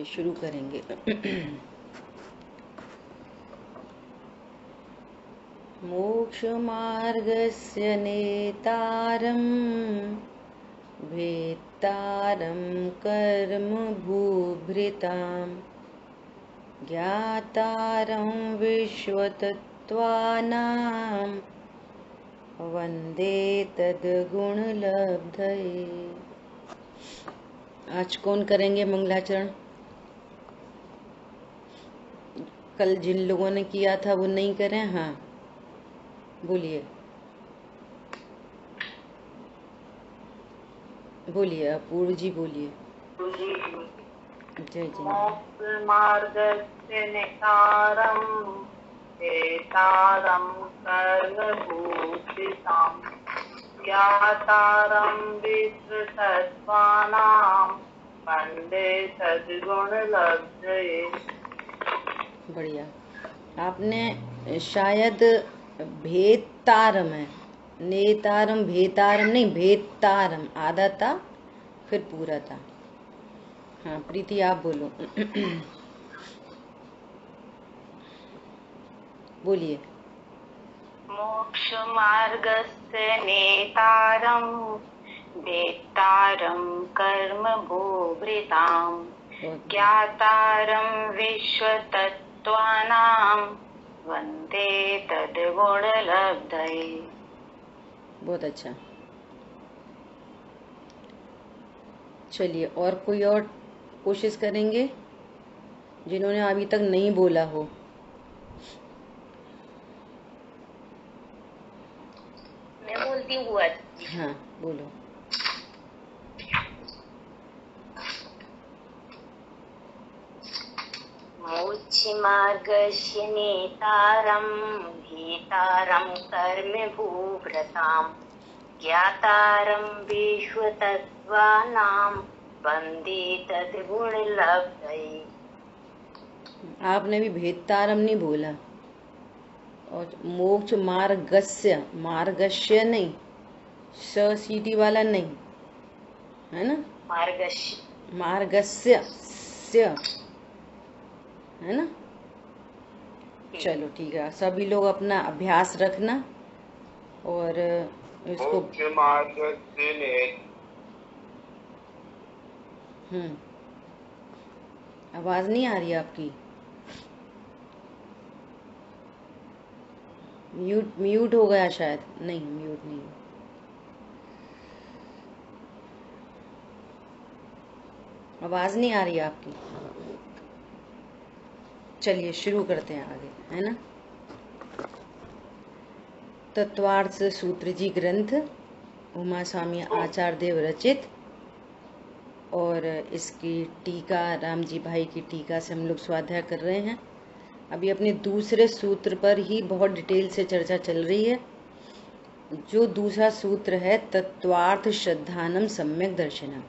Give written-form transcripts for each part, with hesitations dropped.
शुरू करेंगे। मोक्षमार्गस्य नेतारं भेत्तारं कर्मभूभृतां ज्ञातारं विश्वतत्त्वानां वन्दे तद्गुणलब्धये। आज कौन करेंगे मंगलाचरण? कल जिन लोगों ने किया था वो नहीं करें? हाँ बोलिए बोलिए, अपूर्व जी बोलिए। जय जय। मार्गस्य नेतारं भेतारं कर्मभूषितां ज्ञातारं विश्वतत्त्वानां वन्दे सद्गुणलब्धये। बढ़िया। आपने शायद भेतारम है, नेतारम भेतारम नहीं, भेतारम आधा था फिर पूरा था। हाँ प्रीति आप बोलो। बोलिए। मोक्ष मार्गस्य नेतारं भेतारं कर्मभूभृतां ज्ञातारं विश्वतत्त्वानां वन्दे तद्गुणलब्धये। बहुत अच्छा। चलिए और कोई और कोशिश करेंगे जिन्होंने अभी तक नहीं बोला हो। मैं बोलती हूँ। हाँ बोलो। मोक्षमार्गस्य नेतारं भेतारं कर्मभूभृतां ज्ञातारं विश्वतत्त्वानां वन्दे तद्गुणलब्धये। आपने भी भेतारम नहीं बोला। और मोक्ष मार्गस्य, मार्गस्य नहीं, स सीटी वाला नहीं है ना, मार्गस्य स्य है ना। चलो ठीक है, सभी लोग अपना अभ्यास रखना और इसको आवाज नहीं आ रही आपकी? म्यूट हो गया शायद। नहीं म्यूट नहीं, आवाज नहीं आ रही आपकी। चलिए शुरू करते हैं आगे, है ना। तत्वार्थ सूत्र जी ग्रंथ उमा स्वामी आचार्य देव रचित, और इसकी टीका राम जी भाई की टीका से हम लोग स्वाध्याय कर रहे हैं। अभी अपने दूसरे सूत्र पर ही बहुत डिटेल से चर्चा चल रही है। जो दूसरा सूत्र है तत्वार्थ श्रद्धानम सम्यक दर्शनम,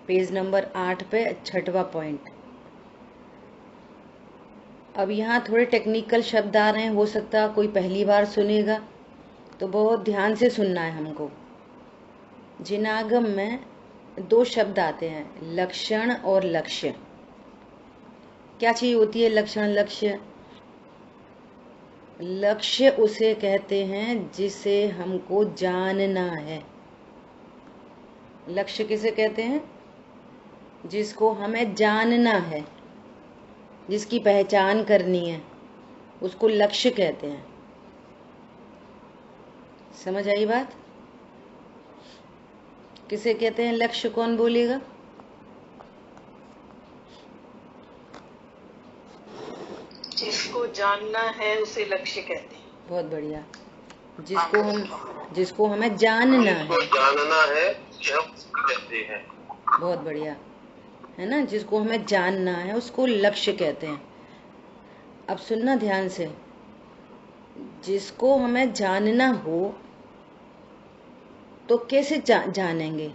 पेज नंबर 8 पे 6वां पॉइंट। अब यहाँ थोड़े टेक्निकल शब्द आ रहे हैं, हो सकता है कोई पहली बार सुनेगा, तो बहुत ध्यान से सुनना है हमको। जिनागम में 2 शब्द आते हैं, लक्षण और लक्ष्य। क्या चीज होती है लक्षण लक्ष्य? लक्ष्य उसे कहते हैं जिसे हमको जानना है। लक्ष्य किसे कहते हैं? जिसको हमें जानना है, जिसकी पहचान करनी है, उसको लक्ष्य कहते हैं। समझ आई बात? किसे कहते हैं लक्ष्य? कौन बोलेगा? जिसको जानना है उसे लक्ष्य कहते हैं। बहुत बढ़िया। जिसको हमें जानना है कहते हैं। बहुत बढ़िया, है ना। जिसको हमें जानना है उसको लक्ष्य कहते हैं। अब सुनना ध्यान से, जिसको हमें जानना हो तो कैसे जानेंगे?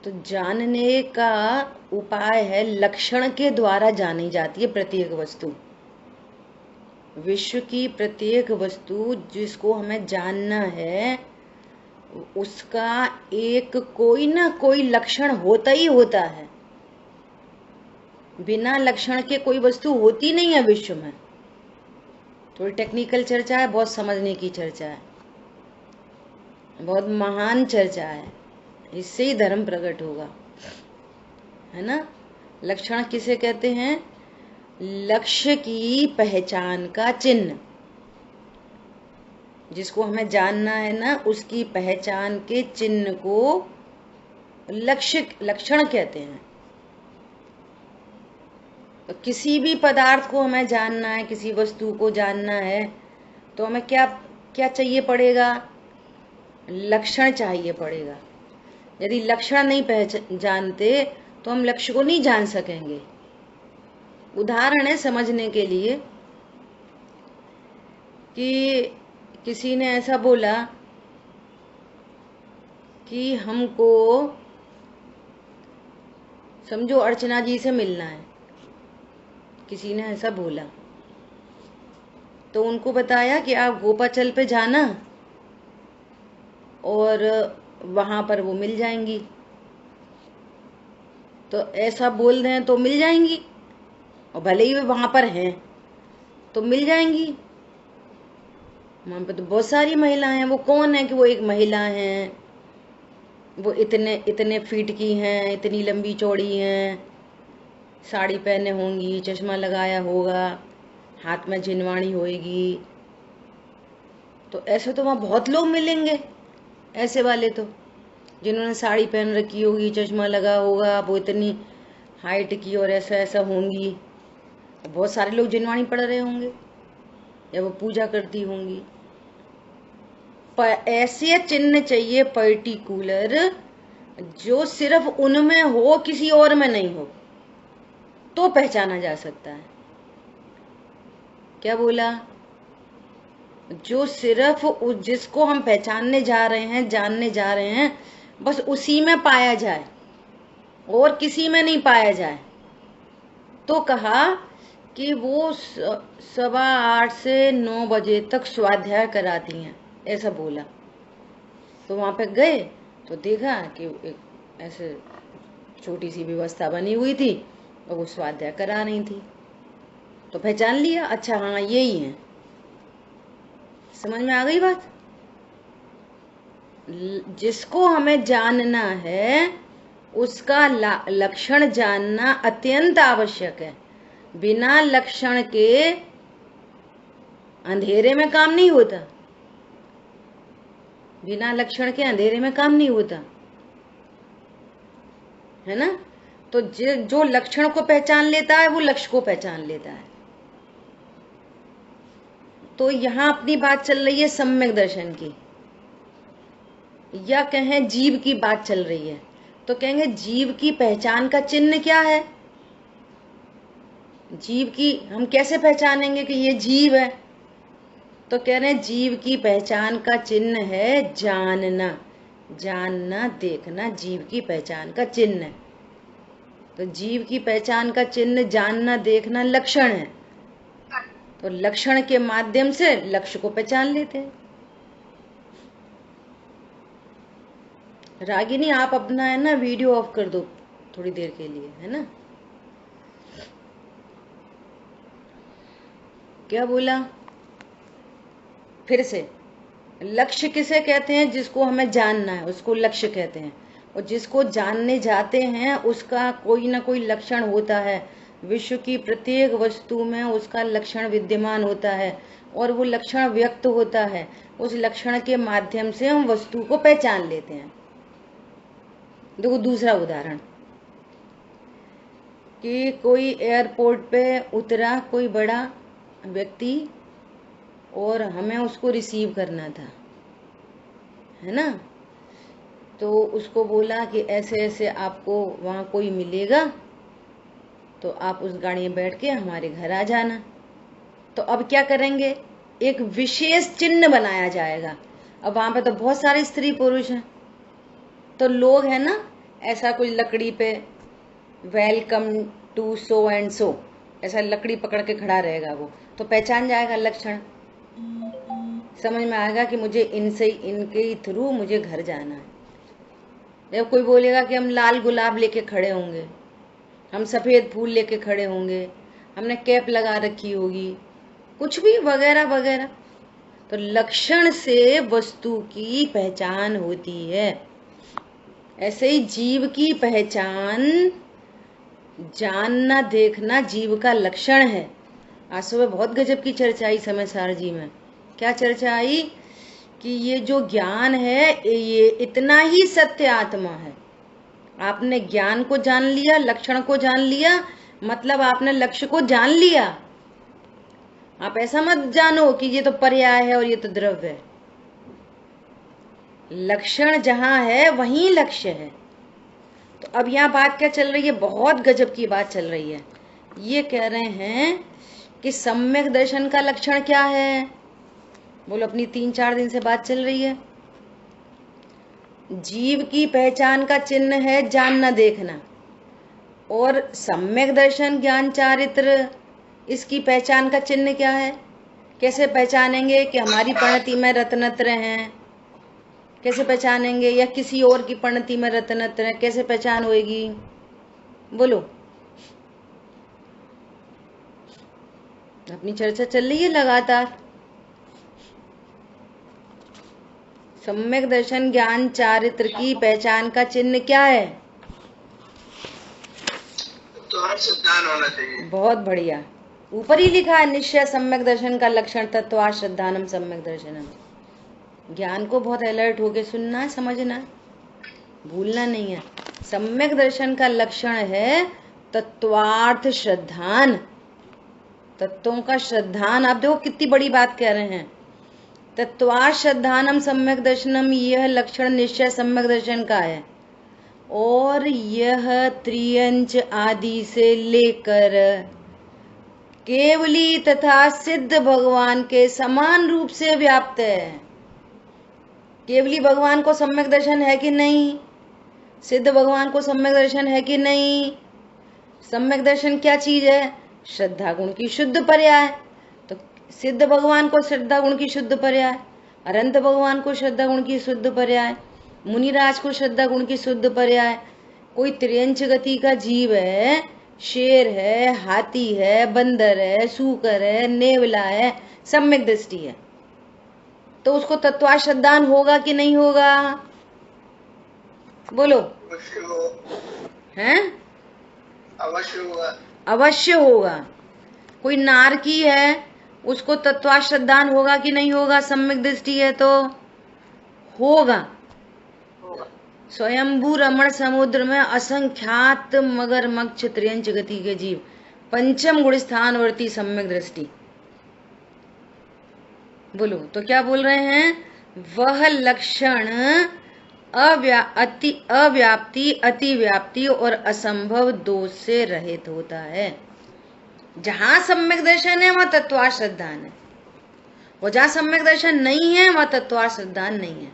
तो जानने का उपाय है, लक्षण के द्वारा जानी जाती है प्रत्येक वस्तु। विश्व की प्रत्येक वस्तु जिसको हमें जानना है उसका एक कोई ना कोई लक्षण होता ही होता है। बिना लक्षण के कोई वस्तु होती नहीं है विश्व में। थोड़ी टेक्निकल चर्चा है, बहुत समझने की चर्चा है, बहुत महान चर्चा है, इससे ही धर्म प्रकट होगा, है ना। लक्षण किसे कहते हैं? लक्ष्य की पहचान का चिन्ह, जिसको हमें जानना है ना, उसकी पहचान के चिन्ह को लक्षण कहते हैं। तो किसी भी पदार्थ को हमें जानना है, किसी वस्तु को जानना है, तो हमें क्या क्या चाहिए पड़ेगा? लक्षण चाहिए पड़ेगा। यदि लक्षण नहीं जानते तो हम लक्ष्य को नहीं जान सकेंगे। उदाहरण है समझने के लिए कि किसी ने ऐसा बोला कि हमको समझो अर्चना जी से मिलना है, किसी ने ऐसा बोला, तो उनको बताया कि आप गोपाचल पे जाना और वहां पर वो मिल जाएंगी। तो ऐसा बोल रहे हैं तो मिल जाएंगी, और भले ही वे वहां पर हैं तो मिल जाएंगी। वहां पे तो बहुत सारी महिलाएं हैं। वो कौन है कि वो एक महिला हैं, वो इतने इतने फीट की हैं, इतनी लंबी चौड़ी हैं, साड़ी पहने होंगी, चश्मा लगाया होगा, हाथ में झिनवाणी होएगी। तो ऐसे तो वहां बहुत लोग मिलेंगे, ऐसे वाले तो जिन्होंने साड़ी पहन रखी होगी, चश्मा लगा होगा, वो इतनी हाइट की और ऐसा ऐसा होंगी, बहुत सारे लोग जिनवाणी पढ़ रहे होंगे या वो पूजा करती होंगी। पर ऐसे चिन्ह चाहिए पर्टिकुलर, जो सिर्फ उनमें हो, किसी और में नहीं हो, तो पहचाना जा सकता है। क्या बोला? जो सिर्फ जिसको हम पहचानने जा रहे हैं, जानने जा रहे हैं, बस उसी में पाया जाए और किसी में नहीं पाया जाए। तो कहा कि वो 8:15 से 9 बजे तक स्वाध्याय कराती हैं, ऐसा बोला। तो वहां पे गए तो देखा कि एक ऐसे छोटी सी व्यवस्था बनी हुई थी और वो स्वाध्याय करा रही थी। तो पहचान लिया, अच्छा हाँ यही है। समझ में आ गई बात? जिसको हमें जानना है उसका लक्षण जानना अत्यंत आवश्यक है। बिना लक्षण के अंधेरे में काम नहीं होता, बिना लक्षण के अंधेरे में काम नहीं होता, है ना। तो जो लक्षण को पहचान लेता है वो लक्ष्य को पहचान लेता है। तो यहां अपनी बात चल रही है सम्यक दर्शन की, या कहें जीव की बात चल रही है। तो कहेंगे जीव की पहचान का चिन्ह क्या है? जीव की हम कैसे पहचानेंगे कि ये जीव है? तो कह रहे हैं जीव की पहचान का चिन्ह है जानना, जानना देखना जीव की पहचान का चिन्ह है। तो जीव की पहचान का चिन्ह जानना देखना लक्षण है। तो लक्षण के माध्यम से लक्ष्य को पहचान लेते हैं। रागिनी आप अपना है ना वीडियो ऑफ कर दो थोड़ी देर के लिए, है ना। क्या बोला? फिर से, लक्ष्य किसे कहते हैं? जिसको हमें जानना है उसको लक्ष्य कहते हैं, और जिसको जानने जाते हैं उसका कोई ना कोई लक्षण होता है। विश्व की प्रत्येक वस्तु में उसका लक्षण विद्यमान होता है और वो लक्षण व्यक्त होता है। उस लक्षण के माध्यम से हम वस्तु को पहचान लेते हैं। देखो दूसरा उदाहरण, कि कोई एयरपोर्ट पे उतरा कोई बड़ा व्यक्ति और हमें उसको रिसीव करना था, है ना। तो उसको बोला कि ऐसे ऐसे आपको वहाँ कोई मिलेगा, तो आप उस गाड़ी में बैठ के हमारे घर आ जाना। तो अब क्या करेंगे? एक विशेष चिन्ह बनाया जाएगा। अब वहां पे तो बहुत सारे स्त्री पुरुष हैं, तो लोग है ना ऐसा कोई लकड़ी पे welcome to so and so, ऐसा लकड़ी पकड़ के खड़ा रहेगा वो, तो पहचान जाएगा लक्षण, समझ में आएगा कि मुझे इनसे इनके थ्रू मुझे घर जाना है। जब कोई बोलेगा कि हम लाल गुलाब लेके खड़े होंगे, हम सफेद फूल लेके खड़े होंगे, हमने कैप लगा रखी होगी, कुछ भी वगैरह वगैरह। तो लक्षण से वस्तु की पहचान होती है। ऐसे ही जीव की पहचान जानना देखना जीव का लक्षण है। आज सुबह बहुत गजब की चर्चा आई समय सार जी में। क्या चर्चा आई कि ये जो ज्ञान है ये इतना ही सत्य आत्मा है। आपने ज्ञान को जान लिया, लक्षण को जान लिया, मतलब आपने लक्ष्य को जान लिया। आप ऐसा मत जानो कि ये तो पर्याय है और ये तो द्रव्य है। लक्षण जहां है वहीं लक्ष्य है। तो अब यहाँ बात क्या चल रही है, बहुत गजब की बात चल रही है। ये कह रहे हैं कि सम्यक दर्शन का लक्षण क्या है। बोलो, अपनी 3-4 दिन से बात चल रही है। जीव की पहचान का चिन्ह है जानना देखना, और सम्यक दर्शन ज्ञान चारित्र इसकी पहचान का चिन्ह क्या है। कैसे पहचानेंगे कि हमारी परिणति में रत्नत्र हैं, कैसे पहचानेंगे, या किसी और की परिणति में रत्नत्र है, कैसे पहचान होगी। बोलो, अपनी चर्चा चल रही है लगातार। सम्यक दर्शन ज्ञान चारित्र की पहचान का चिन्ह क्या है। तत्वार्थ श्रद्धान होना चाहिए। बहुत बढ़िया, ऊपर ही लिखा है निश्चय सम्यक दर्शन का लक्षण तत्वार्थ श्रद्धानम सम्यक दर्शनम। ज्ञान को बहुत अलर्ट होके सुनना है, समझना है, भूलना नहीं है। सम्यक दर्शन का लक्षण है तत्वार्थ श्रद्धान, तत्वों का श्रद्धान। आप देखो कितनी बड़ी बात कह रहे हैं। तत्वार्थ श्रद्धानम सम्यक दर्शनम, यह लक्षण निश्चय सम्यक दर्शन का है, और यह त्रियंच आदि से लेकर केवली तथा सिद्ध भगवान के समान रूप से व्याप्त है। केवली भगवान को सम्यक दर्शन है कि नहीं, सिद्ध भगवान को सम्यक दर्शन है कि नहीं। सम्यक दर्शन क्या चीज है, श्रद्धा गुण की शुद्ध पर्याय। तो सिद्ध भगवान को श्रद्धा गुण की शुद्ध पर्याय, अनंत भगवान को श्रद्धा गुण की शुद्ध पर्याय, मुनिराज को श्रद्धा गुण की शुद्ध पर्याय। कोई त्रियंच गति का जीव है, शेर है, हाथी है, बंदर है, सूकर है, नेवला है, सम्यक दृष्टि है, तो उसको तत्वार्थ श्रद्धान होगा कि नहीं होगा। बोलो, हैं? अवश्य होगा। अवश्य होगा। कोई नारकी है, उसको तत्वार्थ श्रद्धान होगा कि नहीं होगा। सम्यक दृष्टि है तो होगा। स्वयंभू रमण समुद्र में असंख्यात मगरमच्छ त्रियंच गति के जीव, पंचम गुण स्थानवर्ती सम्यक दृष्टि। बोलो, तो क्या बोल रहे हैं, वह लक्षण अव्याप्ति, अतिव्याप्ति और असंभव दोष से रहित होता है। जहां सम्यक दर्शन है वहां तत्वार्थ श्रद्धान है, और जहां सम्यक दर्शन नहीं है वहां तत्वार्थ श्रद्धान नहीं है।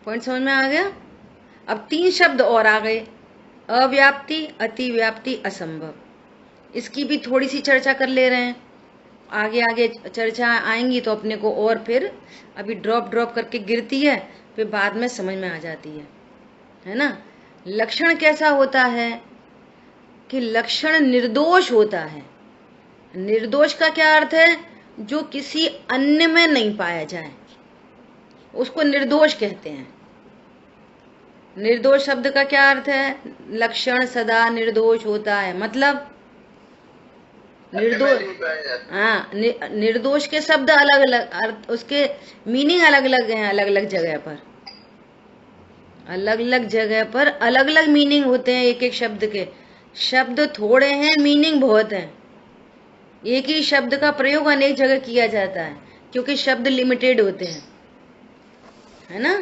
पॉइंट समझ में आ गया। अब 3 शब्द और आ गए, अव्याप्ति, अतिव्याप्ति, असंभव। इसकी भी थोड़ी सी चर्चा कर ले रहे हैं। आगे आगे चर्चा आएंगी तो अपने को, और फिर अभी ड्रॉप करके गिरती है, फिर बाद में समझ में आ जाती है ना। लक्षण कैसा होता है कि लक्षण निर्दोष होता है। निर्दोष का क्या अर्थ है, जो किसी अन्य में नहीं पाया जाए उसको निर्दोष कहते हैं। निर्दोष शब्द का क्या अर्थ है, लक्षण सदा निर्दोष होता है, मतलब निर्दोष। हाँ, निर्दोष के शब्द अलग अलग अर्थ, उसके मीनिंग अलग अलग हैं, अलग अलग जगह पर, अलग अलग जगह पर अलग अलग मीनिंग होते हैं। एक एक शब्द के शब्द थोड़े हैं, मीनिंग बहुत है। एक ही शब्द का प्रयोग अनेक जगह किया जाता है क्योंकि शब्द लिमिटेड होते हैं, है ना।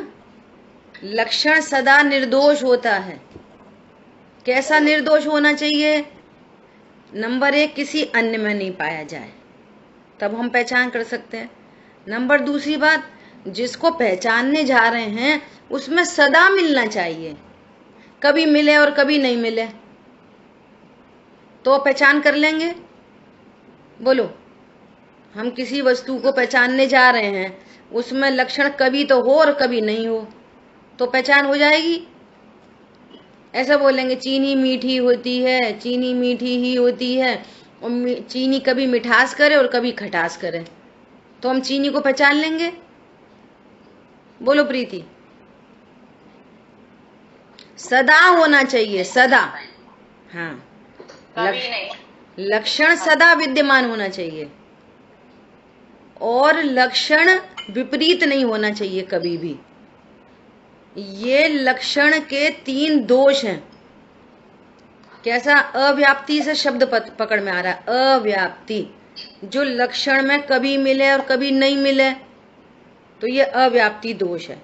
लक्षण सदा निर्दोष होता है। कैसा निर्दोष होना चाहिए, नंबर 1, किसी अन्य में नहीं पाया जाए, तब हम पहचान कर सकते हैं। नंबर 2 बात, जिसको पहचानने जा रहे हैं उसमें सदा मिलना चाहिए, कभी मिले और कभी नहीं मिले तो पहचान कर लेंगे। बोलो, हम किसी वस्तु को पहचानने जा रहे हैं, उसमें लक्षण कभी तो हो और कभी नहीं हो, तो पहचान हो जाएगी। ऐसा बोलेंगे चीनी मीठी होती है, चीनी मीठी ही होती है, और चीनी कभी मिठास करे और कभी खटास करे, तो हम चीनी को पहचान लेंगे? बोलो प्रीति। सदा होना चाहिए, सदा। हाँ, कभी नहीं। लक्षण सदा विद्यमान होना चाहिए, और लक्षण विपरीत नहीं होना चाहिए कभी भी। ये लक्षण के 3 दोष हैं। कैसा? अव्याप्ति से शब्द पकड़ में आ रहा है, अव्याप्ति। जो लक्षण में कभी मिले और कभी नहीं मिले, तो ये अव्याप्ति दोष है।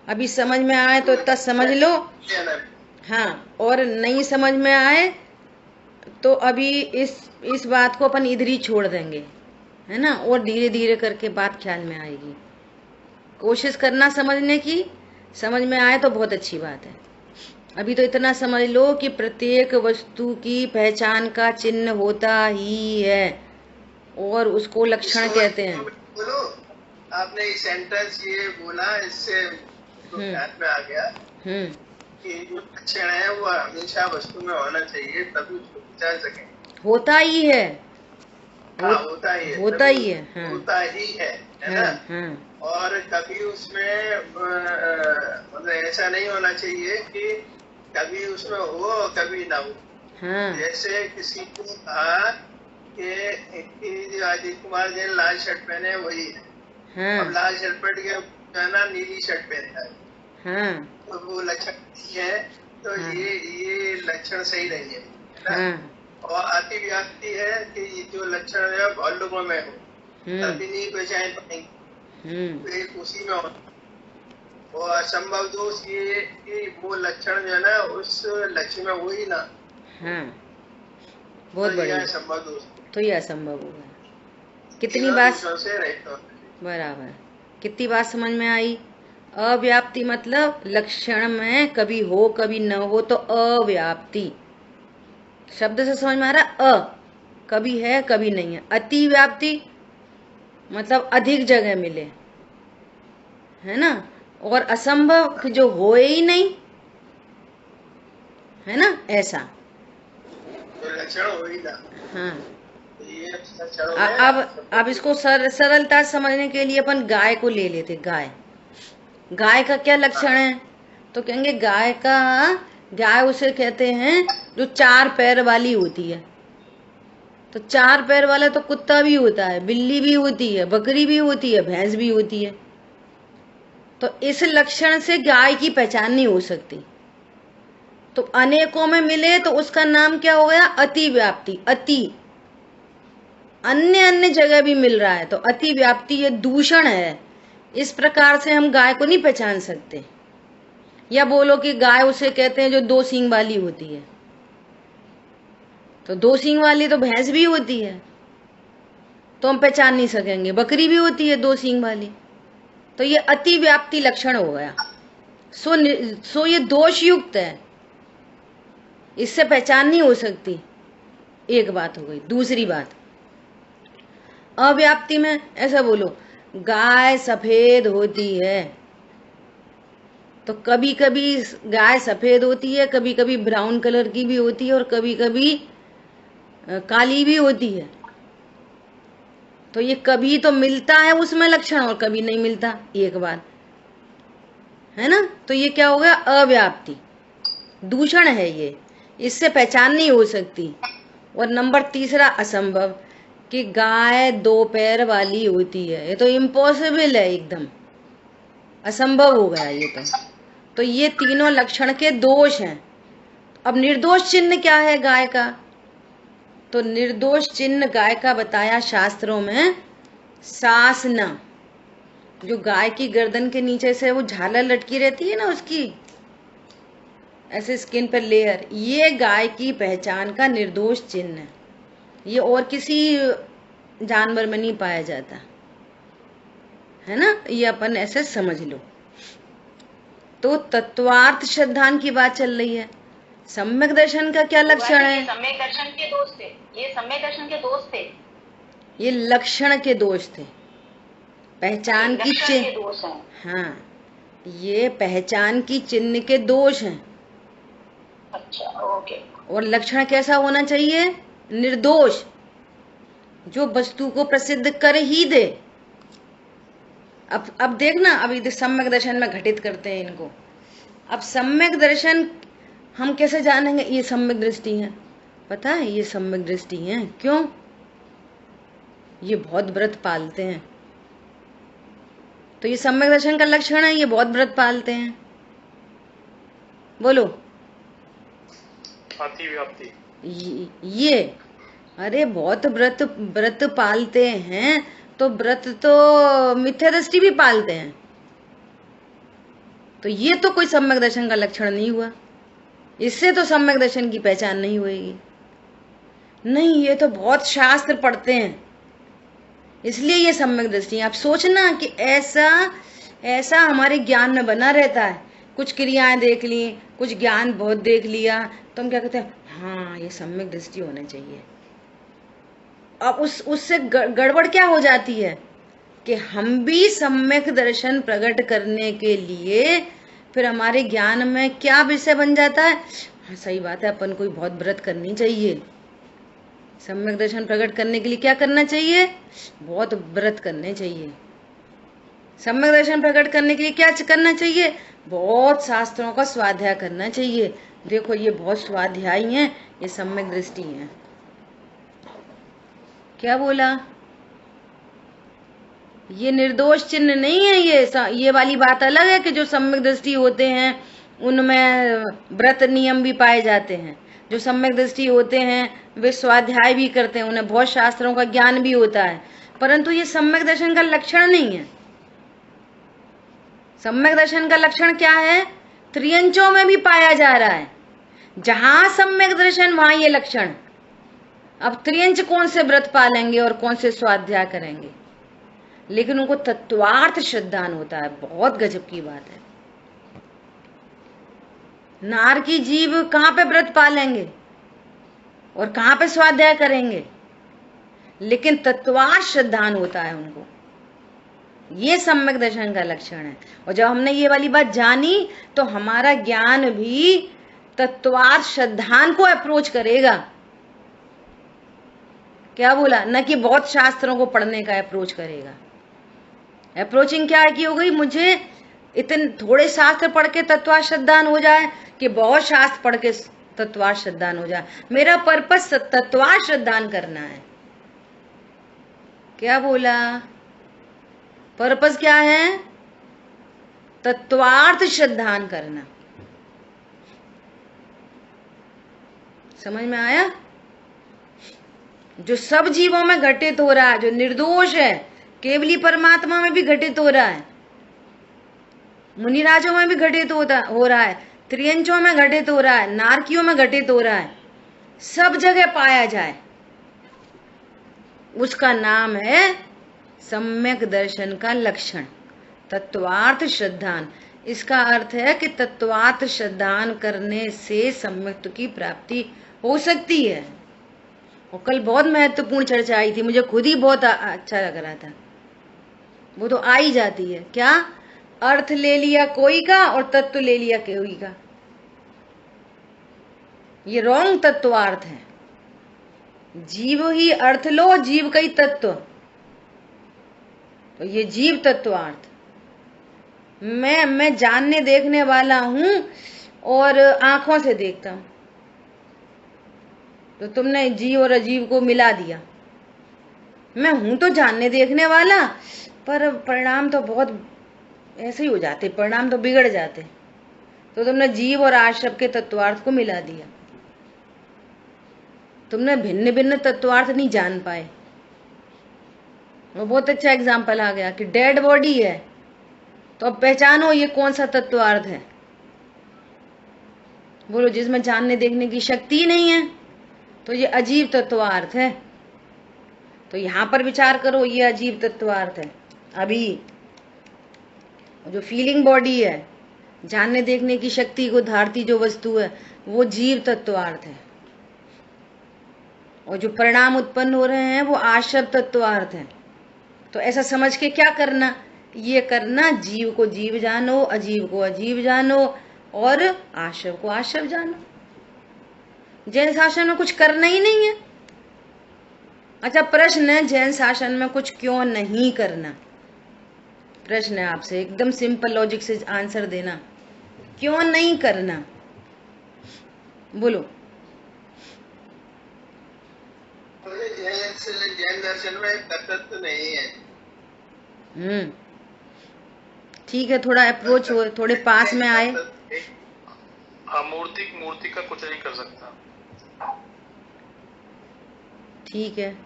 अभी समझ में आए तो इतना समझ लो। हाँ, और नहीं समझ में आए तो अभी इस बात को अपन इधर ही छोड़ देंगे, है ना, और धीरे धीरे करके बात ख्याल में आएगी। कोशिश करना समझने की, समझ में आए तो बहुत अच्छी बात है। अभी तो इतना समझ लो कि प्रत्येक वस्तु की पहचान का चिन्ह होता ही है, और उसको लक्षण कहते हैं। बोलो, आपने ये सेंटेंस ये बोला, इससे तो ध्यान में आ गया कि जो लक्षण है वो हमेशा वस्तु में होना चाहिए, तभी उसको पहचान सके। होता ही है। हाँ, होता ही है, होता ही है। हाँ, होता ही है ना। हाँ, और कभी उसमें मतलब ऐसा नहीं होना चाहिए कि कभी उसमें हो कभी ना हो। हाँ, जैसे किसी को कहा कि जो अजीत कुमार जैन लाल शर्ट पहने वही है, हाँ, अब लाल शर्ट पहन के पहना नीली शर्ट पहनता है, हाँ, तो वो लक्षण नहीं है। तो हाँ, ये लक्षण सही नहीं है ना। हाँ, और अति व्याप्ति है कि ये जो लक्षण है बहुत लोगों में हो, तभी नहीं पहचान पाएंगे, तो एक उसी में हो। और असंभव दोष ये कि वो लक्षण जो है ना उस लक्ष्य में हो ही ना। हाँ, बहुत तो बढ़िया। असंभव दोष, तो ये असंभव होगा। कितनी बात से रहता बराबर, कितनी बात समझ में आई? अव्याप्ति मतलब लक्षण में कभी हो कभी न हो, तो अव्याप्ति शब्द से समझ में आ रहा। कभी है कभी नहीं है। अति व्याप्ति मतलब अधिक जगह मिले, है ना। और असंभव कि जो हो ही नहीं, है ना, ऐसा। तो लक्षण हो ही ना। हाँ, ये अब इसको सरलता समझने के लिए अपन गाय को ले लेते। गाय का क्या लक्षण है? तो कहेंगे गाय उसे कहते हैं जो 4 पैर वाली होती है। तो 4 पैर वाला तो कुत्ता भी होता है, बिल्ली भी होती है, बकरी भी होती है, भैंस भी होती है। तो इस लक्षण से गाय की पहचान नहीं हो सकती। तो अनेकों में मिले तो उसका नाम क्या हो गया? अति व्याप्ति। अति अन्य जगह भी मिल रहा है तो अति व्याप्ति, ये दूषण है। इस प्रकार से हम गाय को नहीं पहचान सकते। या बोलो कि गाय उसे कहते हैं जो 2 सींग वाली होती है। तो 2 सींग वाली तो भैंस भी होती है, तो हम पहचान नहीं सकेंगे। बकरी भी होती है 2 सींग वाली। तो ये अति व्याप्ति लक्षण हो गया। सो ये दोष युक्त है, इससे पहचान नहीं हो सकती। एक बात हो गई। दूसरी बात, अव्याप्ति में ऐसा बोलो गाय सफेद होती है, तो कभी कभी गाय सफेद होती है, कभी कभी ब्राउन कलर की भी होती है, और कभी कभी काली भी होती है। तो ये कभी तो मिलता है उसमें लक्षण और कभी नहीं मिलता, एक बात है ना। तो ये क्या हो गया? अव्याप्ति, दूषण है ये, इससे पहचान नहीं हो सकती। और नंबर तीसरा असंभव, कि गाय 2 पैर वाली होती है। ये तो इम्पॉसिबल है, एकदम असंभव हो गया ये तो ये तीनों लक्षण के दोष हैं। अब निर्दोष चिन्ह क्या है गाय का? तो निर्दोष चिन्ह गाय का बताया शास्त्रों में, सासना। जो गाय की गर्दन के नीचे से वो झालर लटकी रहती है ना, उसकी ऐसे स्किन पर लेयर, ये गाय की पहचान का निर्दोष चिन्ह है। ये और किसी जानवर में नहीं पाया जाता, है ना। ये अपन ऐसे समझ लो। तो तत्वार्थ श्रद्धान की बात चल रही है। सम्यक दर्शन का क्या लक्षण है? सम्यक दर्शन के दोष थे। ये सम्यक दर्शन के दोष थे। ये लक्षण के दोष थे, पहचान की चिन्ह। हाँ, ये पहचान की चिन्ह के दोष हैं। अच्छा, ओके। और लक्षण कैसा होना चाहिए? निर्दोष, जो वस्तु को प्रसिद्ध कर ही दे। अब देखना, अब ये सम्यक दर्शन में घटित करते हैं इनको। अब सम्यक दर्शन हम कैसे जानेंगे ये सम्यक दृष्टि है? पता है ये सम्यक दृष्टि है क्यों? ये बहुत व्रत पालते हैं, तो ये सम्यक दर्शन का लक्षण है, ये बहुत व्रत पालते हैं। बोलो। ये अरे बहुत व्रत पालते हैं, तो व्रत तो मिथ्या दृष्टि भी पालते हैं, तो ये तो कोई सम्यक दर्शन का लक्षण नहीं हुआ। इससे तो सम्यक दर्शन की पहचान नहीं होगी। नहीं, ये तो बहुत शास्त्र पढ़ते हैं, इसलिए ये सम्यक दृष्टि है। आप सोचना कि ऐसा हमारे ज्ञान में बना रहता है। कुछ क्रियाएं देख ली, कुछ ज्ञान बहुत देख लिया, तो हम क्या कहते हैं, हाँ ये सम्यक दृष्टि होना चाहिए। अब उससे गड़बड़ क्या हो जाती है कि हम भी सम्यक दर्शन प्रकट करने के लिए फिर हमारे ज्ञान में क्या विषय बन जाता है, हाँ सही बात है, अपन को बहुत व्रत करनी चाहिए। सम्यक दर्शन प्रकट करने के लिए क्या करना चाहिए? बहुत व्रत करने चाहिए। सम्यक दर्शन प्रकट करने के लिए क्या करना चाहिए? बहुत शास्त्रों का स्वाध्याय करना चाहिए। देखो ये बहुत स्वाध्यायी हैं, ये सम्यक दृष्टि है। क्या बोला? ये निर्दोष चिन्ह नहीं है। ये वाली बात अलग है कि जो सम्यक दृष्टि होते हैं उनमें व्रत नियम भी पाए जाते हैं। जो सम्यक दृष्टि होते हैं वे स्वाध्याय भी करते हैं, उन्हें बहुत शास्त्रों का ज्ञान भी होता है, परंतु ये सम्यक दर्शन का लक्षण नहीं है। सम्यक दर्शन का लक्षण क्या है? त्रियंचों में भी पाया जा रहा है। जहां सम्यक दर्शन वहां ये लक्षण। अब त्रियंच कौन से व्रत पालेंगे और कौन से स्वाध्याय करेंगे, लेकिन उनको तत्वार्थ श्रद्धान होता है। बहुत गजब की बात है। नार की जीव कहां पे व्रत पालेंगे और कहां पे स्वाध्याय करेंगे, लेकिन तत्वार्थ श्रद्धान होता है उनको। ये सम्यक दर्शन का लक्षण है। और जब हमने ये वाली बात जानी तो हमारा ज्ञान भी तत्वार्थ श्रद्धान को अप्रोच करेगा। क्या बोला? न कि बहुत शास्त्रों को पढ़ने का अप्रोच करेगा। अप्रोचिंग क्या की हो गई? मुझे इतने थोड़े शास्त्र पढ़ के तत्वार्थ श्रद्धान हो जाए कि बहुत शास्त्र पढ़ के तत्वार्थ श्रद्धान हो जाए। मेरा पर्पस तत्वार्थ श्रद्धान करना है। क्या बोला? पर्पस क्या है? तत्वार्थ श्रद्धान करना। समझ में आया? जो सब जीवों में घटित हो रहा है, जो निर्दोष है, केवली परमात्मा में भी घटित हो रहा है, मुनिराजों में भी घटित हो रहा है, त्रियंचों में घटित हो रहा है, नारकियों में घटित हो रहा है, सब जगह पाया जाए, उसका नाम है सम्यक दर्शन का लक्षण, तत्वार्थ श्रद्धान। इसका अर्थ है कि तत्वार्थ श्रद्धान करने से सम्यक की प्राप्ति हो सकती है। और कल बहुत महत्वपूर्ण चर्चा आई थी, मुझे खुद ही बहुत अच्छा लग रहा था। वो तो आ ही जाती है। क्या? अर्थ ले लिया कोई का और तत्व ले लिया कोई का। ये रॉन्ग तत्वार्थ है। जीव ही अर्थ लो, जीव का ही तत्व, तो ये जीव तत्वार्थ। मैं जानने देखने वाला हूं और आंखों से देखता हूं, तो तुमने जीव और अजीव को मिला दिया। मैं हूं तो जानने देखने वाला, पर परिणाम तो बहुत ऐसे ही हो जाते, परिणाम तो बिगड़ जाते। तो तुमने जीव और आश्रव के तत्वार्थ को मिला दिया। तुमने भिन्न भिन्न तत्वार्थ नहीं जान पाए। वो बहुत अच्छा एग्जाम्पल आ गया कि डेड बॉडी है, तो अब पहचानो ये कौन सा तत्वार्थ है। बोलो, जिसमें जानने देखने की शक्ति नहीं है, तो ये अजीब तत्वार्थ है। तो यहां पर विचार करो, ये अजीब तत्वार्थ है। अभी जो फीलिंग बॉडी है, जानने देखने की शक्ति को धारती जो वस्तु है, वो जीव तत्वार्थ है। और जो परिणाम उत्पन्न हो रहे हैं वो आश्रव तत्वार्थ है। तो ऐसा समझ के क्या करना? ये करना, जीव को जीव जानो, अजीव को अजीव जानो और आश्रव को आश्रव जानो। जैन शासन में कुछ करना ही नहीं है। अच्छा, प्रश्न है, जैन शासन में कुछ क्यों नहीं करना? प्रश्न है आपसे, एकदम सिंपल लॉजिक से आंसर देना, क्यों नहीं करना? बोलो। जैन दर्शन में तत्व नहीं है। ठीक है, थोड़ा अप्रोच हो, थोड़े पास में आए। हाँ, मूर्ति का कुछ नहीं कर सकता। ठीक है,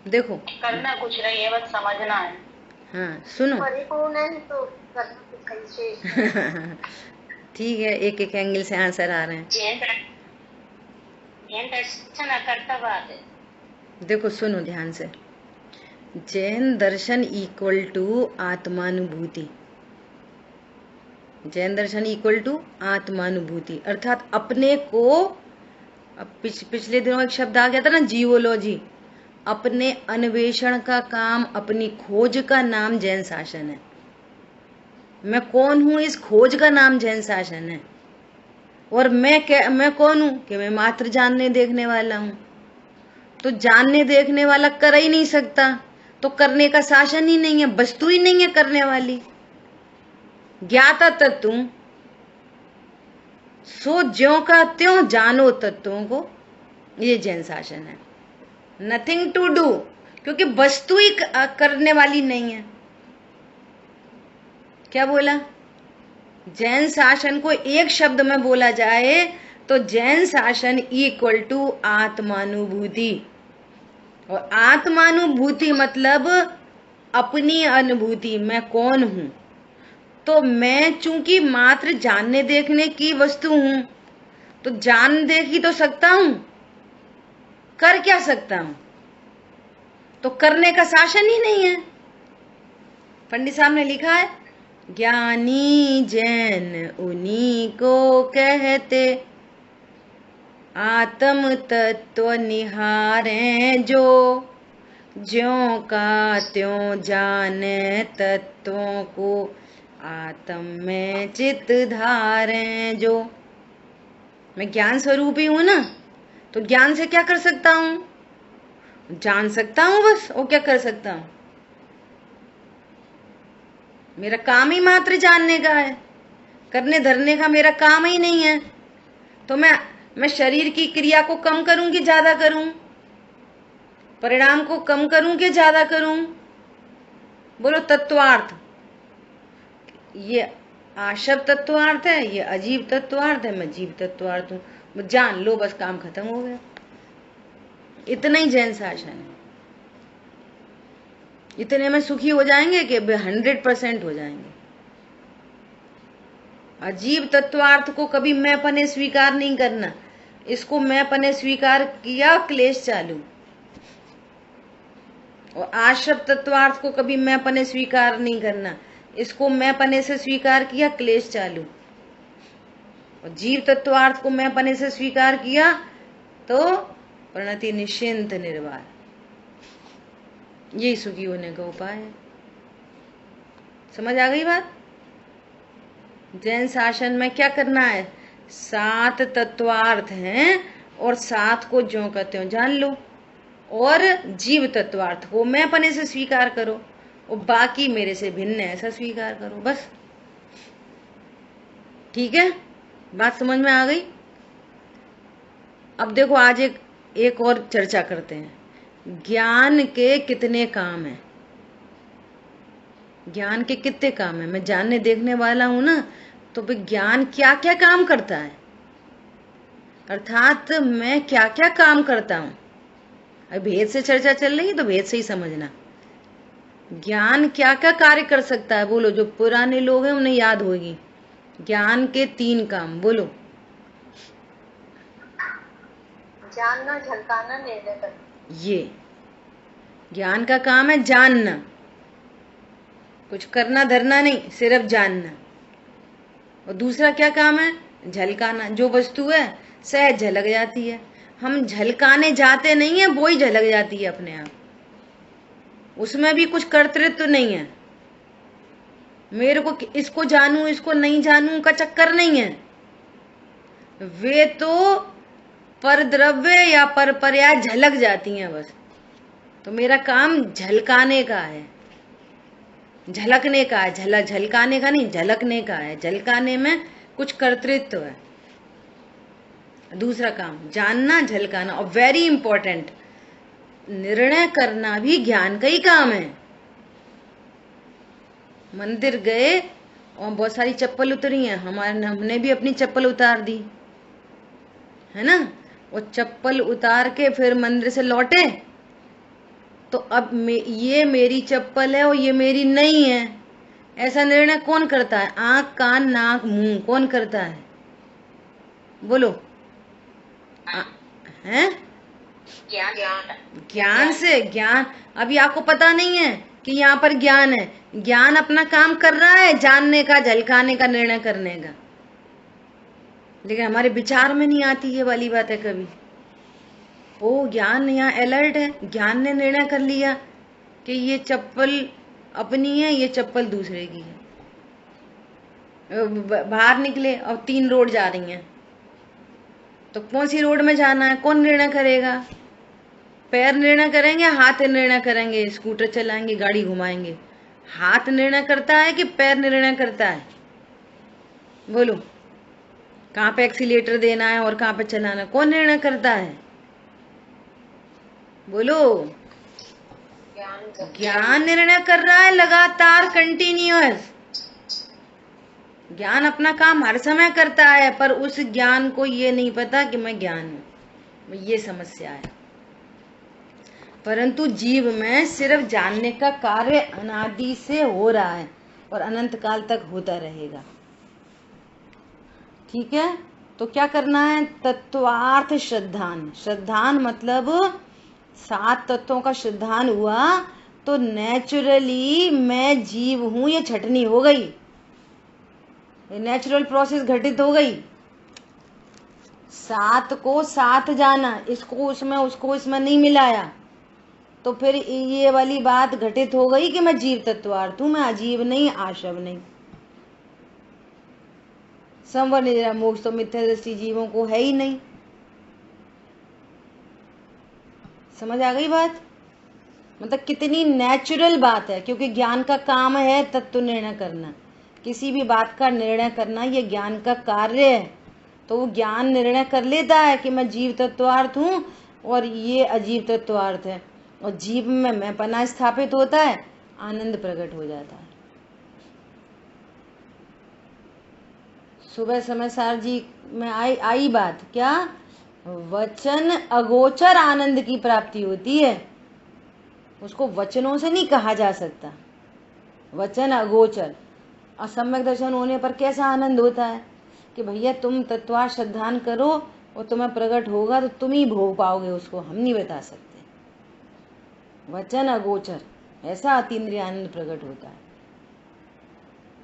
देखो करना कुछ नहीं है, बस समझना है। हाँ, सुनो। परिपूर्ण है तो करना कुछ कैसे। ठीक है, एक एक एंगल से आंसर आ रहे हैं। जैन दर्शन अकर्तवाद है। देखो सुनो ध्यान से, जैन दर्शन इक्वल टू आत्मानुभूति। जैन दर्शन इक्वल टू आत्मानुभूति, अर्थात अपने को, अब पिछले दिनों एक शब्द आ गया था ना, जीवोलॉजी। अपने अन्वेषण का काम, अपनी खोज का नाम जैन शासन है। मैं कौन हूं, इस खोज का नाम जैन शासन है। और मैं कौन हूं कि मैं मात्र जानने देखने वाला हूं। तो जानने देखने वाला कर ही नहीं सकता, तो करने का शासन ही नहीं है, वस्तु ही नहीं है करने वाली। ज्ञाता तत्व सो ज्यों का त्यों जानो तत्वों को, ये जैन शासन है। नथिंग टू डू, क्योंकि वस्तु ही करने वाली नहीं है। क्या बोला? जैन शासन को एक शब्द में बोला जाए तो जैन शासन इक्वल टू आत्मानुभूति। और आत्मानुभूति मतलब अपनी अनुभूति, मैं कौन हूं। तो मैं चूंकि मात्र जानने देखने की वस्तु हूं, तो जान देख ही तो सकता हूं, कर क्या सकता हूं? तो करने का शासन ही नहीं है। पंडित साहब ने लिखा है, ज्ञानी जैन उन्हीं को कहते, आत्म तत्व निहारे जो, ज्यों का त्यों जाने तत्वों को, आत्म में चित धारे जो। मैं ज्ञान स्वरूप ही हूं ना, तो ज्ञान से क्या कर सकता हूं? जान सकता हूं बस, और क्या कर सकता हूं? मेरा काम ही मात्र जानने का है, करने धरने का मेरा काम ही नहीं है। तो मैं शरीर की क्रिया को कम करूं कि ज्यादा करूं? परिणाम को कम करूं कि ज्यादा करूं? बोलो तत्वार्थ। ये आशव तत्वार्थ है, ये अजीब तत्वार्थ है, मैं जीव तत्वार्थ हूं। जान लो बस, काम खत्म हो गया। इतना ही जैन शासन है। इतने में सुखी हो जाएंगे कि 100% हो जाएंगे। अजीब तत्वार्थ को कभी मैं पने स्वीकार नहीं करना। इसको मैं पने स्वीकार किया, क्लेश चालू। और आश्रव तत्वार्थ को कभी मैं पने स्वीकार नहीं करना। इसको मैं पने से स्वीकार किया, क्लेश चालू। और जीव तत्वार्थ को मैं पने से स्वीकार किया तो प्रणति निश्चिंत निर्वाण। यही सुखी होने का उपाय है। समझ आ गई बात? जैन शासन में क्या करना है? 7 तत्वार्थ हैं और 7 को ज्यों का त्यों जान लो, और जीव तत्वार्थ को मैं पने से स्वीकार करो, और बाकी मेरे से भिन्न है ऐसा स्वीकार करो, बस। ठीक है, बात समझ में आ गई? अब देखो, आज एक और चर्चा करते हैं। ज्ञान के कितने काम हैं? ज्ञान के कितने काम हैं? मैं जानने देखने वाला हूं ना, तो ज्ञान क्या क्या काम करता है, अर्थात मैं क्या क्या काम करता हूं। अब भेद से चर्चा चल रही है तो भेद से ही समझना। ज्ञान क्या क्या कार्य कर सकता है? बोलो, जो पुराने लोग हैं उन्हें याद होगी। ज्ञान के 3 काम बोलो। जानना, झलकाना, निर्णय करना। ये ज्ञान का काम है, जानना, कुछ करना धरना नहीं, सिर्फ जानना। और दूसरा क्या काम है? झलकाना। जो वस्तु है सहज झलक जाती है, हम झलकाने जाते नहीं है, वो ही झलक जाती है अपने आप। उसमें भी कुछ कर्तृत्व नहीं है। मेरे को इसको जानूं इसको नहीं जानूं का चक्कर नहीं है। वे तो पर द्रव्य या पर पर्याय झलक जाती हैं बस। तो मेरा काम झलकाने का है, झलकने का है, झलकाने का नहीं, झलकने का है। झलकाने में कुछ कर्तृत्व है। दूसरा काम जानना, झलकाना। और वेरी इंपॉर्टेंट, निर्णय करना भी ज्ञान का ही काम है। मंदिर गए और बहुत सारी चप्पल उतरी हैं, हमने भी अपनी चप्पल उतार दी है ना। वो चप्पल उतार के फिर मंदिर से लौटे तो अब ये मेरी चप्पल है और ये मेरी नहीं है, ऐसा निर्णय कौन करता है? आंख, कान, नाक, मुंह कौन करता है? बोलो। हैं? ज्ञान से। ज्ञान अभी आपको पता नहीं है कि यहाँ पर ज्ञान है। ज्ञान अपना काम कर रहा है, जानने का, झलकाने का, निर्णय करने का, लेकिन हमारे विचार में नहीं आती ये वाली बात है कभी। ओ ज्ञान यहाँ अलर्ट है, ज्ञान ने निर्णय कर लिया कि ये चप्पल अपनी है, ये चप्पल दूसरे की है। बाहर निकले और 3 रोड जा रही हैं, तो कौन सी रोड में जाना है कौन निर्णय करेगा? पैर निर्णय करेंगे, हाथ निर्णय करेंगे? स्कूटर चलाएंगे, गाड़ी घुमाएंगे, हाथ निर्णय करता है कि पैर निर्णय करता है? बोलो। कहाँ पे एक्सीलेटर देना है और कहाँ पे चलाना है, कौन निर्णय करता है? बोलो। ज्ञान निर्णय कर रहा है, लगातार, कंटिन्यूअस। ज्ञान अपना काम हर समय करता है, पर उस ज्ञान को ये नहीं पता कि मैं ज्ञान हूं। ये समस्या है। परंतु जीव में सिर्फ जानने का कार्य अनादि से हो रहा है और अनंत काल तक होता रहेगा। ठीक है, तो क्या करना है? तत्वार्थ श्रद्धान। श्रद्धान मतलब 7 तत्वों का श्रद्धान हुआ तो नेचुरली मैं जीव हूं ये छटनी हो गई, नेचुरल प्रोसेस घटित हो गई। 7 को 7 जाना, इसको उसमें उसको इसमें नहीं मिलाया, तो फिर ये वाली बात घटित हो गई कि मैं जीव तत्वार्थ हूं, मैं अजीब नहीं, आशव नहीं। संवर निद्रा मोक्ष तो मिथ्या दृष्टि जीवों को है ही नहीं। समझ आ गई बात? मतलब कितनी नेचुरल बात है, क्योंकि ज्ञान का काम है तत्व निर्णय करना। किसी भी बात का निर्णय करना ये ज्ञान का कार्य है। तो वो ज्ञान निर्णय कर लेता है कि मैं जीव तत्वार्थ हूं और ये अजीव तत्वार्थ है, और जीव में मैं पना स्थापित होता है, आनंद प्रकट हो जाता है। सुबह समय सार जी में आई बात क्या? वचन अगोचर आनंद की प्राप्ति होती है, उसको वचनों से नहीं कहा जा सकता। वचन अगोचर। असम्यक दर्शन होने पर कैसा आनंद होता है कि भैया तुम तत्वार्थ श्रद्धान करो और तुम्हें प्रकट होगा तो तुम ही भोग पाओगे उसको, हम नहीं बता सकते। वचन अगोचर, ऐसा अतीन्द्रिय आनंद प्रकट होता है।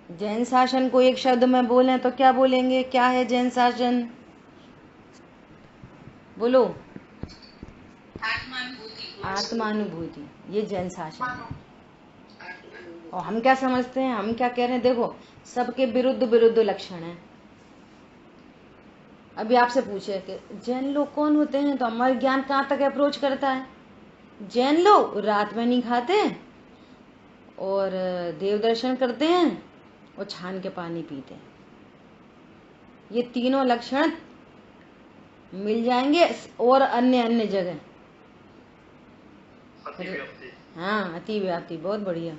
जैन शासन को एक शब्द में बोले तो क्या बोलेंगे? क्या है जैन शासन? बोलो। आत्मानुभूति, ये जैन शासन है। और हम क्या समझते हैं, हम क्या कह रहे हैं? देखो, सबके विरुद्ध विरुद्ध लक्षण है। अभी आपसे पूछे कि जैन लोग कौन होते हैं, तो हमारे ज्ञान कहाँ तक अप्रोच करता है? जैन लोग रात में नहीं खाते और देव दर्शन करते हैं और छान के पानी पीते हैं। ये तीनों लक्षण मिल जाएंगे और अन्य अन्य जगह। हाँ, अति व्याप्ति, बहुत बढ़िया।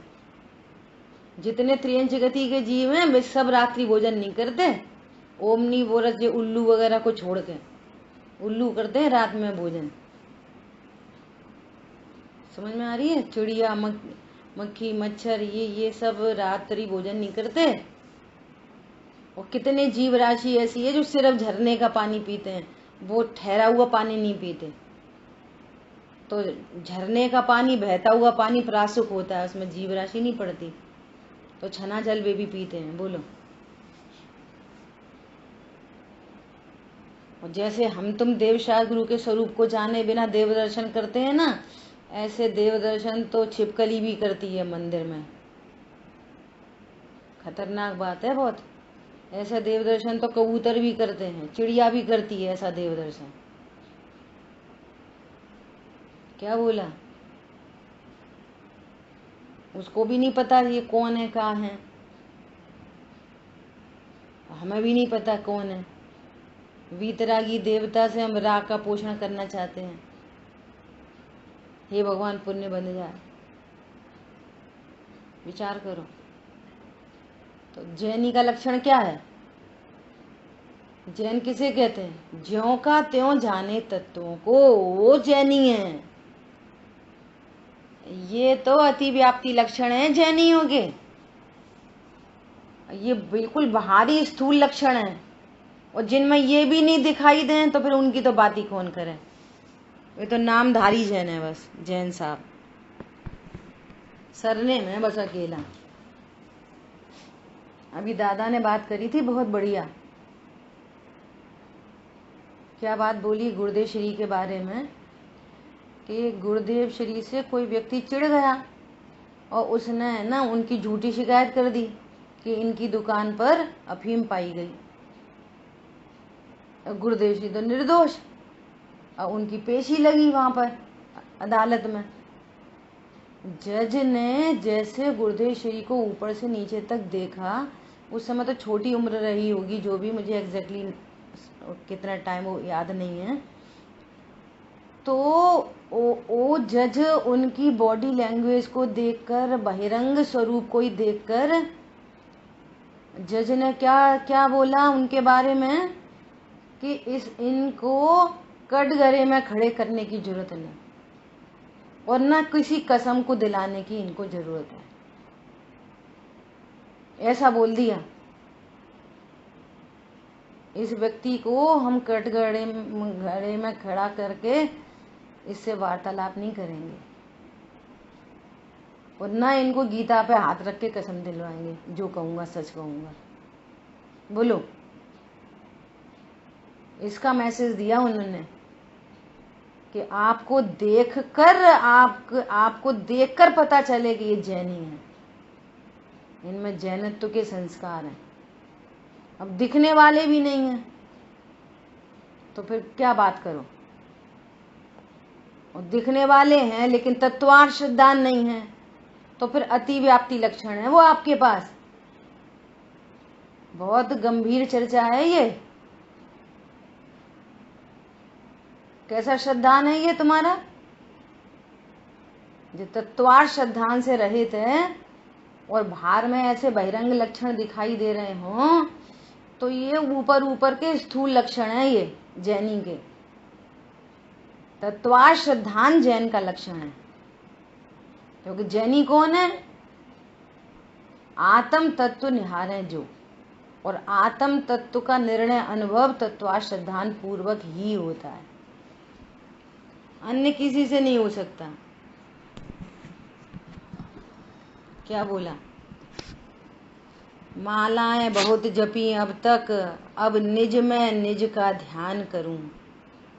जितने त्रियंच गति के जीव हैं वे सब रात्रि भोजन नहीं करते। ओमनीवोरस जो उल्लू वगैरह को छोड़ के, उल्लू करते हैं रात में भोजन। समझ में आ रही है? चिड़िया, मक्खी, मच्छर, ये सब रात्रि भोजन नहीं करते। और कितने जीव राशि ऐसी है जो सिर्फ झरने का पानी पीते हैं, वो ठहरा हुआ पानी नहीं पीते। तो झरने का पानी, बहता हुआ पानी प्रासुक होता है, उसमें जीव राशि नहीं पड़ती, तो छना जल वे भी पीते हैं। बोलो। और जैसे हम तुम देवशास्त्र गुरु के स्वरूप को जाने बिना देव दर्शन करते हैं ना, ऐसे देव दर्शन तो छिपकली भी करती है मंदिर में। खतरनाक बात है बहुत। ऐसा देव दर्शन तो कबूतर भी करते हैं, चिड़िया भी करती है ऐसा देव दर्शन। क्या बोला? उसको भी नहीं पता ये कौन है, कहाँ है। हमें भी नहीं पता कौन है। वीतरागी देवता से हम राग का पोषण करना चाहते हैं। हे भगवान पुण्य बन जाए। विचार करो। तो जैनी का लक्षण क्या है? जैन किसे कहते हैं? ज्यों का त्यों जाने तत्वों को, वो जैनी है। ये तो अतिव्याप्ति लक्षण है जैनियों के। ये बिल्कुल बाहरी स्थूल लक्षण है, और जिनमें ये भी नहीं दिखाई दें तो फिर उनकी तो बात ही कौन करे। वे तो नामधारी जैन है बस, जैन साहब। सरनेम है बस अकेला। अभी दादा ने बात करी थी बहुत बढ़िया। क्या बात बोली गुरुदेव श्री के बारे में कि गुरुदेव श्री से कोई व्यक्ति चिढ़ गया और उसने ना उनकी झूठी शिकायत कर दी कि इनकी दुकान पर अफीम पाई गई। गुरुदेव श्री तो निर्दोष, और उनकी पेशी लगी वहां पर अदालत में। जज ने जैसे गुरुदेव श्री को ऊपर से नीचे तक देखा, उस समय तो छोटी उम्र रही होगी, जो भी मुझे एग्जैक्टली कितना टाइम वो याद नहीं है। तो वो जज उनकी बॉडी लैंग्वेज को देखकर, बहिरंग स्वरूप को ही देखकर, जज ने क्या क्या बोला उनके बारे में कि इनको कटघरे में खड़े करने की जरूरत नहीं, और ना किसी कसम को दिलाने की इनको जरूरत है। ऐसा बोल दिया। इस व्यक्ति को हम कटघरे में खड़ा करके इससे वार्तालाप नहीं करेंगे, और ना इनको गीता पे हाथ रख के कसम दिलवाएंगे, जो कहूंगा सच कहूंगा। बोलो, इसका मैसेज दिया उन्होंने कि आपको देखकर पता चले कि ये जैनी है, इनमें जैनत्व के संस्कार हैं। अब दिखने वाले भी नहीं हैं तो फिर क्या बात करो। और दिखने वाले हैं लेकिन तत्वार्थ सिद्धांत नहीं है, तो फिर अतिव्याप्ति लक्षण है वो आपके पास। बहुत गंभीर चर्चा है ये। कैसा श्रद्धान है ये तुम्हारा? जो तत्वार्थ श्रद्धान से रहित है और बाहर में ऐसे बहिरंग लक्षण दिखाई दे रहे हों, तो ये ऊपर ऊपर के स्थूल लक्षण है ये जैनी के। तत्वार्थ श्रद्धान जैन का लक्षण है, क्योंकि जैनी कौन है? आत्म तत्व निहारे जो, और आत्म तत्व का निर्णय अनुभव तत्वार्थ श्रद्धान पूर्वक ही होता है, अन्य किसी से नहीं हो सकता। क्या बोला? मालाएं बहुत जपी अब तक, अब निज में निज का ध्यान करूं।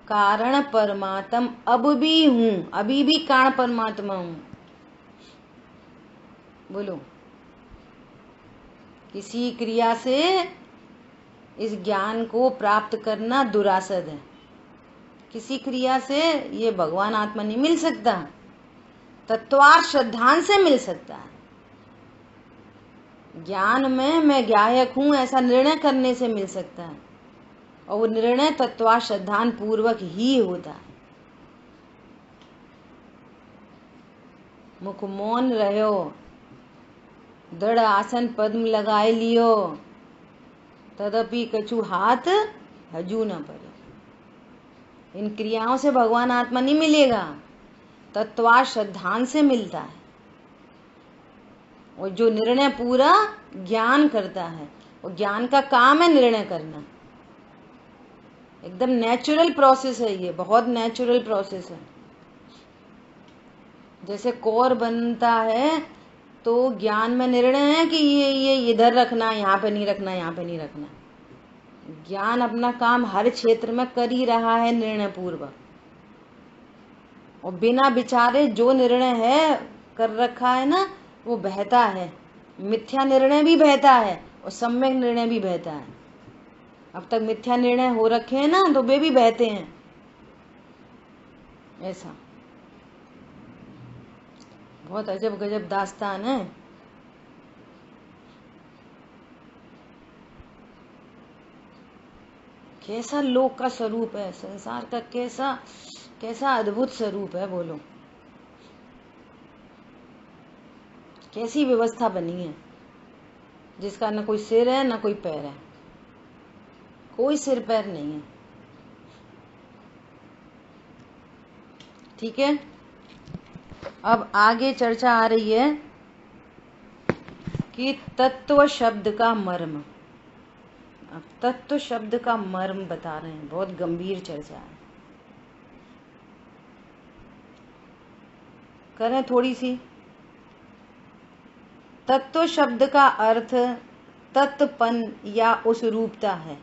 कारण परमात्म अब भी हूं, अभी भी कारण परमात्मा हूं। बोलो, किसी क्रिया से इस ज्ञान को प्राप्त करना दुरासद है। किसी क्रिया से ये भगवान आत्मा नहीं मिल सकता, तत्वार्थ श्रद्धान से मिल सकता है। ज्ञान में मैं ज्ञायक हूं ऐसा निर्णय करने से मिल सकता है, और वो निर्णय तत्वार्थ श्रद्धान पूर्वक ही होता है। मुख मौन रहो, दृढ़ आसन पद्म लगाए लियो, तदपि कछु हाथ हजू न पड़े। इन क्रियाओं से भगवान आत्मा नहीं मिलेगा, तत्वार्थ श्रद्धान से मिलता है। और जो निर्णय पूरा ज्ञान करता है, और ज्ञान का काम है निर्णय करना। एकदम नेचुरल प्रोसेस है ये, बहुत नेचुरल प्रोसेस है। जैसे कोर बनता है तो ज्ञान में निर्णय है कि ये इधर रखना, यहाँ पे नहीं रखना, यहाँ पे नहीं रखना। ज्ञान अपना काम हर क्षेत्र में कर ही रहा है निर्णय पूर्वक, और बिना विचारे जो निर्णय है कर रखा है ना, वो बहता है। मिथ्या निर्णय भी बहता है और सम्यक निर्णय भी बहता है। अब तक मिथ्या निर्णय हो रखे हैं ना, तो वे भी बहते हैं। ऐसा बहुत अजब गजब दास्तान है। कैसा लोक का स्वरूप है, संसार का कैसा कैसा अद्भुत स्वरूप है। बोलो कैसी व्यवस्था बनी है जिसका न कोई सिर है न कोई पैर है, कोई सिर पैर नहीं है। ठीक है, अब आगे चर्चा आ रही है कि तत्व शब्द का मर्म। अब तत्व शब्द का मर्म बता रहे हैं, बहुत गंभीर चर्चा है। करें थोड़ी सी। तत्व शब्द का अर्थ तत्वपन या उस रूपता है।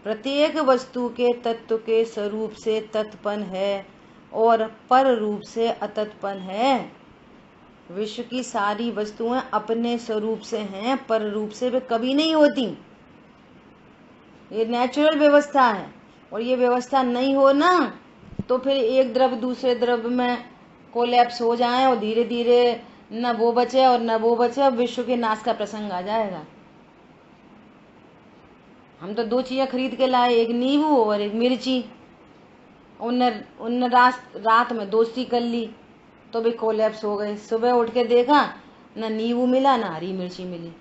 प्रत्येक वस्तु के तत्व के स्वरूप से तत्वपन है और पर रूप से अतत्वपन है। विश्व की सारी वस्तुएं अपने स्वरूप से हैं, पर रूप से वे कभी नहीं होती। ये नेचुरल व्यवस्था है, और ये व्यवस्था नहीं हो ना तो फिर एक द्रव्य दूसरे द्रव्य में कोलैप्स हो जाए और धीरे धीरे न वो बचे और न वो बचे, और विश्व के नाश का प्रसंग आ जाएगा। हम तो 2 चीजें खरीद के लाए, एक नींबू और एक मिर्ची। उन रात में दोस्ती कर ली तो भी कोलैप्स हो गए। सुबह उठ के देखा न नींबू मिला न हरी मिर्ची मिली।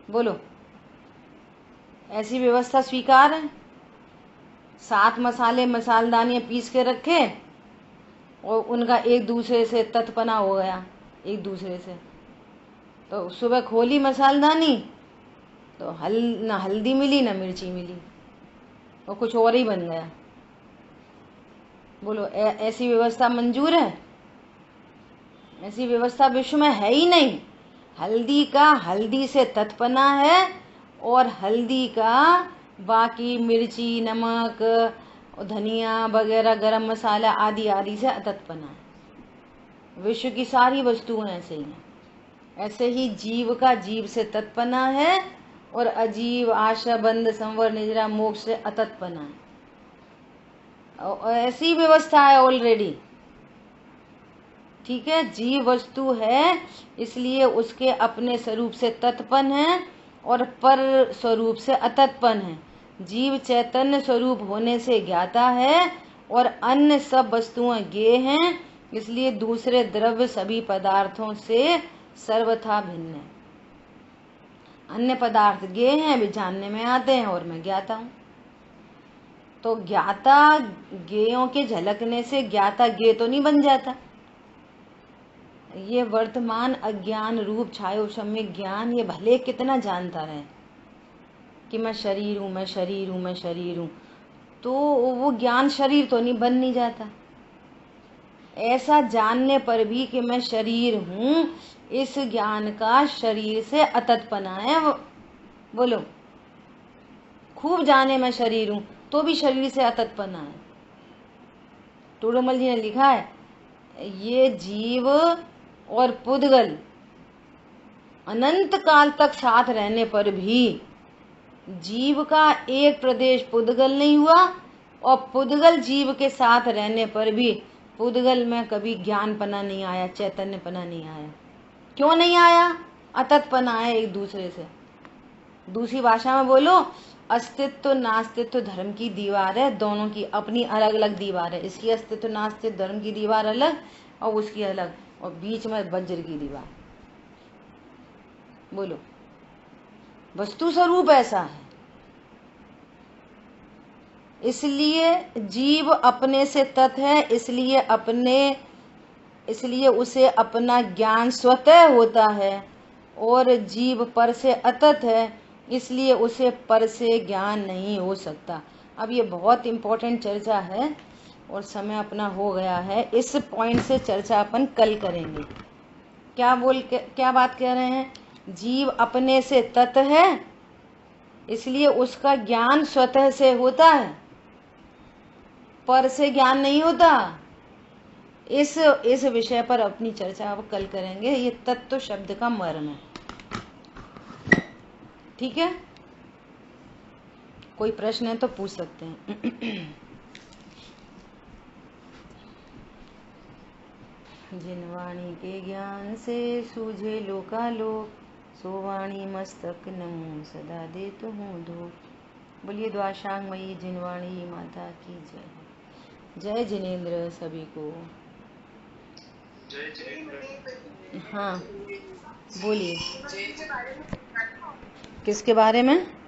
बोलो ऐसी व्यवस्था स्वीकार है? 7 मसाले मसालदानियां पीस के रखे और उनका एक दूसरे से तत्पना हो गया, एक दूसरे से। तो सुबह खोली मसालदानी तो न हल्दी मिली न मिर्ची मिली, और कुछ और ही बन गया। बोलो ऐसी व्यवस्था मंजूर है? ऐसी व्यवस्था विश्व में है ही नहीं। हल्दी का हल्दी से तत्पना है और हल्दी का बाकी मिर्ची नमक धनिया वगैरह गरम मसाला आदि आदि से अतत्पना है। विश्व की सारी वस्तुएं ऐसे ही हैं। ऐसे ही जीव का जीव से तत्पना है और अजीव आशा बंध संवर निजरा मोक्ष से अतत्पना है। ऐसी व्यवस्था है ऑलरेडी। ठीक है, जीव वस्तु है इसलिए उसके अपने स्वरूप से तत्पन है और पर स्वरूप से अतत्पन है। जीव चैतन्य स्वरूप होने से ज्ञाता है और अन्य सब वस्तुएं ज्ञेय हैं, इसलिए दूसरे द्रव्य सभी पदार्थों से सर्वथा भिन्न है। अन्य पदार्थ ज्ञेय हैं, भी जानने में आते हैं और मैं ज्ञाता हूँ। तो ज्ञाता ज्ञेयों के झलकने से ज्ञाता ज्ञेय तो नहीं बन जाता। ये वर्तमान अज्ञान रूप छायोशम्य ज्ञान ये भले कितना जानता रहे कि मैं शरीर हूँ मैं शरीर हूँ मैं शरीर हूँ, तो वो ज्ञान शरीर तो नहीं जाता। ऐसा जानने पर भी कि मैं शरीर हूँ, इस ज्ञान का शरीर से अतत्पना है। बोलो खूब जाने मैं शरीर हूँ तो भी शरीर से अतत्पना है। टोडरमल जी ने लिखा है ये जीव और पुद्गल अनंत काल तक साथ रहने पर भी जीव का एक प्रदेश पुद्गल नहीं हुआ, और पुद्गल जीव के साथ रहने पर भी पुद्गल में कभी ज्ञानपना नहीं आया, चैतन्यपना नहीं आया। क्यों नहीं आया? अतत्पना है एक दूसरे से। दूसरी भाषा में बोलो, अस्तित्व नास्तित्व धर्म की दीवार है, दोनों की अपनी अलग अलग दीवार है। इसकी अस्तित्व नास्तित्व धर्म की दीवार अलग और उसकी अलग, और बीच में वज्र की दीवार। बोलो वस्तु स्वरूप ऐसा है। इसलिए जीव अपने से तत् है, इसलिए उसे अपना ज्ञान स्वतः होता है, और जीव पर से अतत है इसलिए उसे पर से ज्ञान नहीं हो सकता। अब ये बहुत इम्पोर्टेंट चर्चा है और समय अपना हो गया है। इस पॉइंट से चर्चा अपन कल करेंगे। क्या बात कह रहे हैं? जीव अपने से तत् है इसलिए उसका ज्ञान स्वतः से होता है, पर से ज्ञान नहीं होता। इस विषय पर अपनी चर्चा अब कल करेंगे। ये तत्व शब्द का मर्म है। ठीक है, कोई प्रश्न है तो पूछ सकते हैं। जिन वाणी के ज्ञान से सूझे लोकालोक, सो वाणी मस्तक नमो सदा देत हूँ धूप। बोलिए द्वाशांग मई जिनवाणी माता की जय। जय जिनेन्द्र सभी को। जय जिनेन्द्र। हाँ बोलिए। किसके बारे में?